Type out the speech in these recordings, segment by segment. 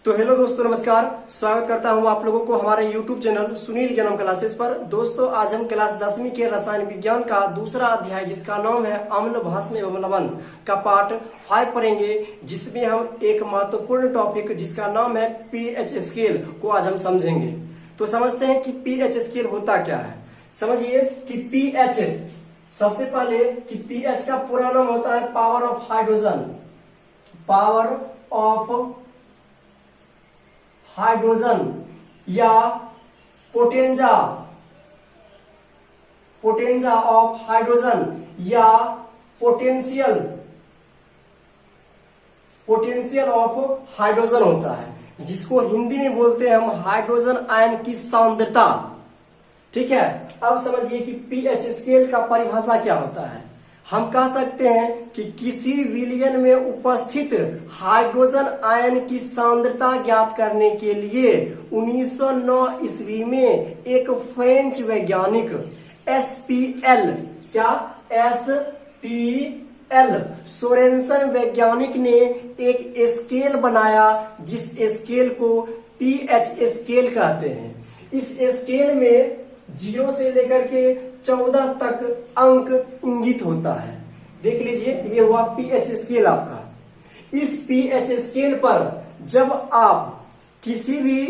तो हेलो दोस्तों, नमस्कार। स्वागत करता हूं आप लोगों को हमारे YouTube चैनल सुनील ज्ञानम क्लासेस पर। दोस्तों, आज हम क्लास 10वीं के रसायन विज्ञान का दूसरा अध्याय जिसका नाम है अम्ल, भस्म एवं लवण का पार्ट 5 पढ़ेंगे, जिसमें हम एक महत्वपूर्ण टॉपिक जिसका नाम है पीएच स्केल को आज हम समझेंगे। तो समझते हैं कि पीएच स्केल होता क्या है। समझिए कि पीएच, सबसे पहले कि पीएच का पूरा नाम होता है power of hydrogen, power of hydrogen या पोटेंजा, पोटेंजा ऑफ हाइड्रोजन या पोटेंशियल, पोटेंशियल ऑफ हाइड्रोजन होता है, जिसको हिंदी में बोलते हैं हम हाइड्रोजन आयन की सांद्रता। ठीक है, अब समझिए कि पीएच स्केल का परिभाषा क्या होता है। हम कह सकते हैं कि किसी विलयन में उपस्थित हाइड्रोजन आयन की सांद्रता ज्ञात करने के लिए 1909 ईस्वी में एक फ्रेंच वैज्ञानिक एसपीएल, क्या एसपीएल सोरेनसन वैज्ञानिक ने एक स्केल बनाया, जिस स्केल को पीएच स्केल कहते हैं। इस स्केल में 0 से लेकर के 14 तक अंक इंगित होता है। देख लीजिए, ये हुआ पीएच स्केल आपका। इस पीएच स्केल पर जब आप किसी भी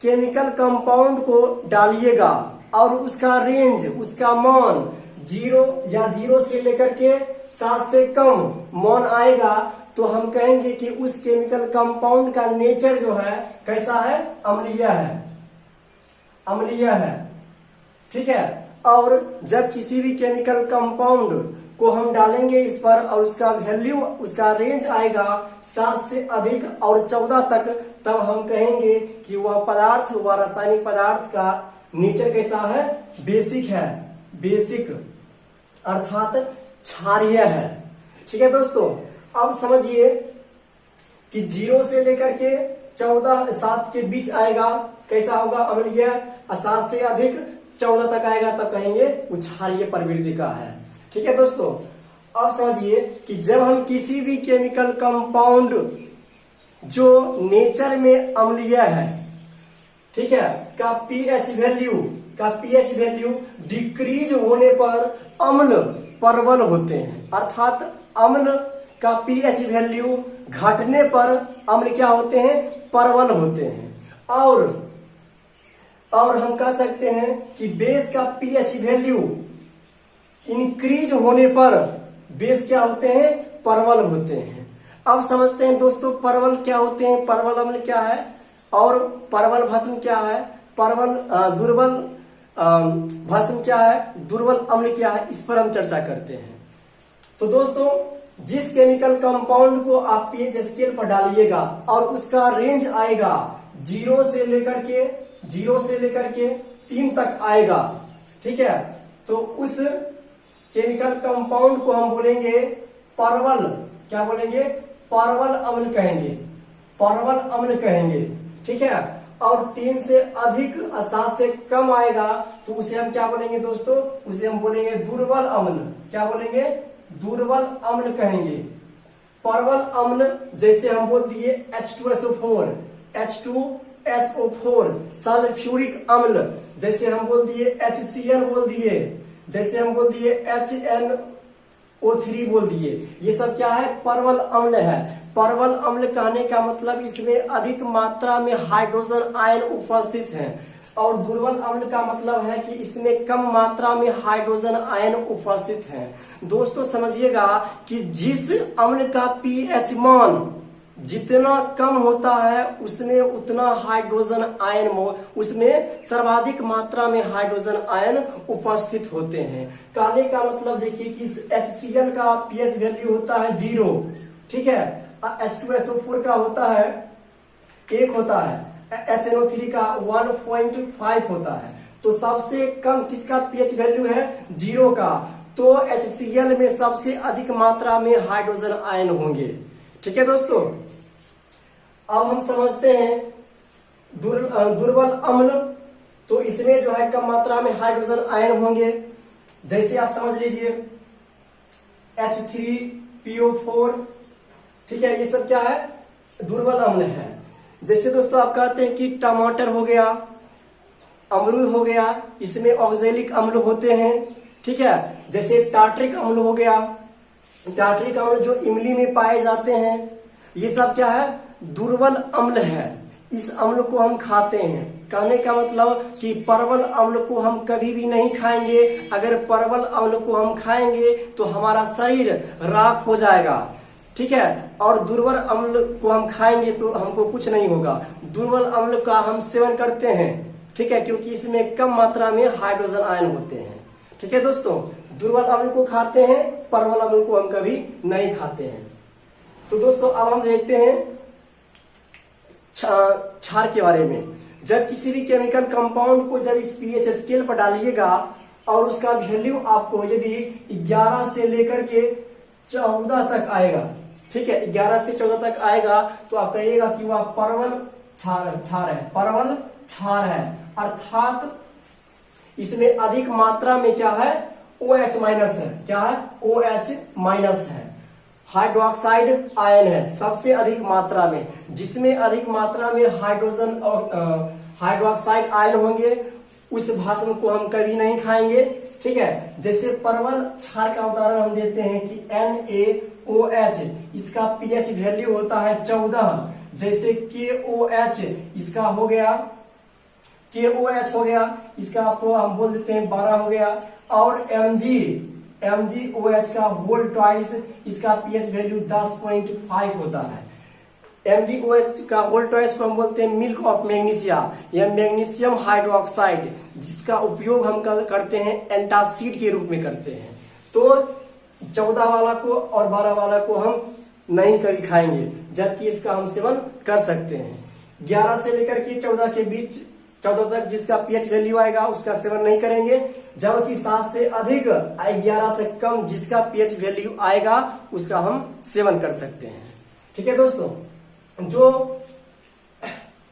केमिकल कंपाउंड को डालिएगा और उसका रेंज, उसका मान 0 या 0 से लेकर के 7 से कम मान आएगा, तो हम कहेंगे कि उस केमिकल कंपाउंड का नेचर जो है कैसा है, अम्लीय है, अम्लीय है। ठीक है, और जब किसी भी केमिकल कंपाउंड को हम डालेंगे इस पर और उसका वैल्यू, उसका रेंज आएगा 7 से अधिक और 14 तक, तब हम कहेंगे कि वह पदार्थ, वह रासायनिक पदार्थ का नेचर कैसा है, बेसिक है, बेसिक अर्थात क्षारीय है। ठीक है दोस्तों, अब समझिए कि 0 से लेकर के 14, 7 के बीच आएगा, कैसा होगा, अम्लीय। 7 से अधिक 14 तक आएगा तब कहेंगे क्षारीय प्रवृत्ति का है। ठीक है दोस्तों, अब समझिए कि जब हम किसी भी केमिकल कंपाउंड जो नेचर में अम्लीय है, ठीक है, का पीएच वैल्यू डिक्रीज होने पर अम्ल प्रबल होते हैं, अर्थात अम्ल का पीएच वैल्यू घटने पर अम्ल क्या होते हैं, प्रबल होते हैं। और हम कह सकते हैं कि बेस का पीएच वैल्यू इंक्रीज होने पर बेस क्या होते हैं, प्रबल होते हैं। अब समझते हैं दोस्तों, प्रबल क्या होते हैं, प्रबल अम्ल क्या है और प्रबल भस्म क्या है, दुर्बल भस्म क्या है, दुर्बल अम्ल क्या है, इस पर हम चर्चा करते हैं। तो दोस्तों, जिस केमिकल कंपाउंड को आप पीएच स्केल पर डालिएगा और उसका रेंज आएगा 0 से लेकर के 3 तक आएगा, ठीक है, तो उस केमिकल कंपाउंड को हम बोलेंगे प्रबल, क्या बोलेंगे, प्रबल अम्ल कहेंगे, प्रबल अम्ल कहेंगे। ठीक है, और 3 से अधिक 7 से कम आएगा तो उसे हम क्या बोलेंगे दोस्तों, उसे हम बोलेंगे दुर्बल अम्ल। क्या बोलेंगे, दुर्बल अम्ल कहेंगे। प्रबल अम्ल जैसे हम बोल दिए H2SO4, H2SO4, सल्फ्यूरिक अम्ल जैसे हम बोल दिए HCl बोल दिए, जैसे हम बोल दिए HNO3 बोल दिए, ये सब क्या है, प्रबल अम्ल है। प्रबल अम्ल कहने का मतलब इसमें अधिक मात्रा में हाइड्रोजन आयन उपस्थित है, और दुर्बल अम्ल का मतलब है कि इसमें कम मात्रा में हाइड्रोजन आयन उपस्थित है। दोस्तों समझिएगा कि जिस अम्ल का पीएच मान जितना कम होता है उसमें उतना हाइड्रोजन आयन, उसमें सर्वाधिक मात्रा में हाइड्रोजन आयन उपस्थित होते हैं। कहने का मतलब देखिए कि HCl का पीएच वैल्यू होता है 0, ठीक है, H2SO4 का होता है 1 होता है, HNO3 का 1.5 होता है। तो सबसे कम किसका पीएच वैल्यू है, 0 का, तो HCl में सबसे अधिक मात्रा में हाइड्रोजन आयन होंगे। ठीक है दोस्तों, अब हम समझते हैं दुर्बल अम्ल, तो इसमें जो है कम मात्रा में हाइड्रोजन आयन होंगे। जैसे आप समझ लीजिए H3PO4, ठीक है, ये सब क्या है, दुर्बल अम्ल है। जैसे दोस्तों आप कहते हैं कि टमाटर हो गया, अमरूद हो गया, इसमें ऑक्जेलिक अम्ल होते हैं, ठीक है। जैसे टार्ट्रिक अम्ल हो गया, टार्ट्रिक अम्ल जो इमली में पाए जाते हैं, ये सब क्या है, दुर्बल अम्ल है। इस अम्ल को हम खाते हैं। कहने का मतलब कि परवल अम्ल को हम कभी भी नहीं खाएंगे। अगर परवल अम्ल को हम खाएंगे तो हमारा शरीर राख हो जाएगा, ठीक है। और दुर्बल अम्ल को हम खाएंगे तो हमको कुछ नहीं होगा। दुर्बल अम्ल का हम सेवन करते हैं, ठीक है, क्योंकि इसमें कम मात्रा में हाइड्रोजन आयन होते हैं, ठीक है दोस्तों। दुर्बल अम्ल को खाते हैं, परवल अम्ल को हम कभी नहीं खाते हैं। तो दोस्तों अब हम देखते हैं क्षार के बारे में। जब किसी भी केमिकल कंपाउंड को जब इस पीएच स्केल पर डालिएगा और उसका वैल्यू आपको यदि 11 से लेकर के 14 तक आएगा, ठीक है, 11 से 14 तक आएगा, तो आप कहिएगा कि वह परवल क्षार है, परवल क्षार है। अर्थात इसमें अधिक मात्रा में क्या है, OH माइनस है। क्या है, OH माइनस है। हाइड्रोक्साइड आयन है सबसे अधिक मात्रा में। जिसमें अधिक मात्रा में हाइड्रोजन और हाइड्रोक्साइड आयन होंगे उस भस्म को हम कभी नहीं खाएंगे, ठीक है। जैसे परवल क्षार का उदाहरण हम देते हैं कि NaOH, इसका pH वैल्यू होता है 14। जैसे KOH, इसका हो गया KOH हो गया, इसका आपको हम बोल देते हैं 12 हो गया। और MgOH का होल ट्वाइस, इसका pH वैल्यू 10.5 होता है। MgOH का होल ट्वाइस को हम बोलते हैं मिल्क ऑफ मैग्नीशिया या मैग्नीशियम हाइड्रोक्साइड, जिसका उपयोग हम करते हैं एंटासिड के रूप में करते हैं। तो 14 वाला को और 12 वाला को हम नहीं कभी खाएंगे, जबकि इसका हम सेवन कर सकते हैं। 11 से लेकर के 14 के बीच, 14 तक जिसका pH वैल्यू आएगा उसका सेवन नहीं करेंगे, जबकि 7 से अधिक 11 से कम जिसका pH वैल्यू आएगा उसका हम सेवन कर सकते हैं, ठीक है दोस्तों। जो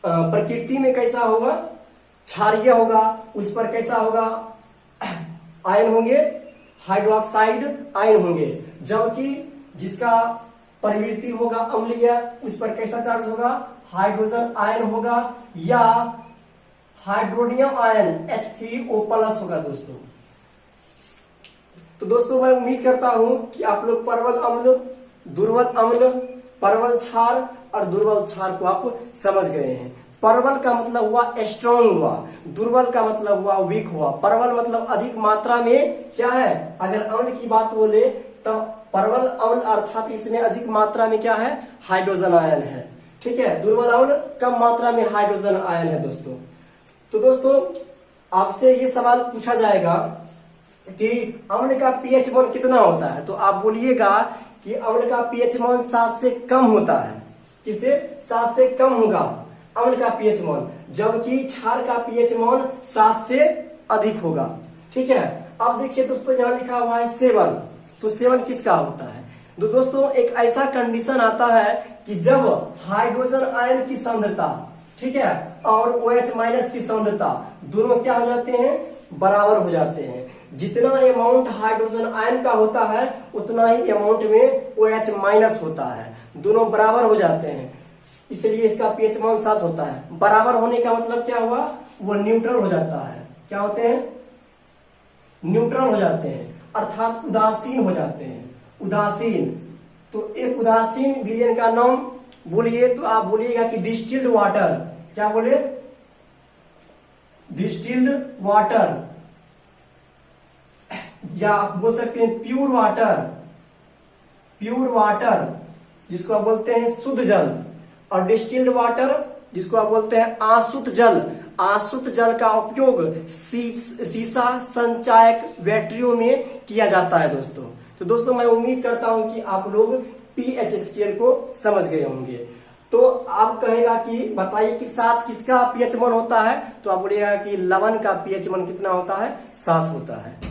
प्रकृति में कैसा होगा, क्षारीय होगा, उस पर कैसा होगा, आयन होंगे, हाइड्रोक्साइड आयन होंगे। जबकि जिसका प्रवृत्ति होगा अम्लीय, उस पर कैसा चार्ज होगा, हाइड्रोजन आयन होगा या हाइड्रोनियम आयन H3O+ होगा दोस्तों। तो दोस्तों मैं उम्मीद करता हूं कि आप लोग परवल अम्ल, दुर्बल अम्ल, परवल क्षार और दुर्बल क्षार को आप समझ गए हैं। परवल का मतलब हुआ स्ट्रॉन्ग हुआ, दुर्बल का मतलब हुआ वीक हुआ। परवल मतलब अधिक मात्रा में क्या है, अगर अम्ल की बात बोले तो परवल अम्ल अर्थात इसमें अधिक मात्रा में क्या है, हाइड्रोजन आयन है, ठीक है। दुर्बल अम्ल कम मात्रा में हाइड्रोजन आयन है दोस्तों। तो दोस्तों आपसे ये सवाल पूछा जाएगा कि अम्ल का pH मान कितना होता है, तो आप बोलिएगा कि अम्ल का pH मान 7 से कम होता है। किसे, 7 से कम होगा अम्ल का pH मान, जबकि क्षार का pH मान 7 से अधिक होगा, ठीक है। अब देखिए दोस्तों यहाँ लिखा हुआ है 7, तो 7 किसका होता है। तो दोस्तों एक ऐसा कंडीशन आता है कि जब हाइड्रोजन आयन की सांद्रता, ठीक है, और OH माइनस की सांद्रता दोनों क्या हो जाते हैं, बराबर हो जाते हैं। जितना अमाउंट हाइड्रोजन आयन का होता है उतना ही अमाउंट में OH माइनस होता है, दोनों बराबर हो जाते हैं, इसलिए इसका pH मान 7 होता है। बराबर होने का मतलब क्या हुआ, वो न्यूट्रल हो जाता है। क्या होते हैं, न्यूट्रल हो जाते हैं, अर्थात उदासीन हो जाते हैं। उदासीन, तो एक उदासीन विलयन का नाम बोलिए, तो आप बोलिएगा कि डिस्टिल्ड वाटर। क्या बोले, डिस्टिल्ड वाटर, या आप बोल सकते हैं प्योर वाटर। प्योर वाटर जिसको आप बोलते हैं शुद्ध जल, और डिस्टिल्ड वाटर जिसको आप बोलते हैं आसुत जल। आसुत जल का उपयोग सीसा संचायक बैटरियों में किया जाता है दोस्तों। तो दोस्तों मैं उम्मीद करता हूं कि आप लोग pH स्केल को समझ गए होंगे। तो आप कहेगा कि बताइए कि 7 किसका pH मान होता है, तो आप बोलिएगा कि लवण का pH मान कितना होता है, 7 होता है।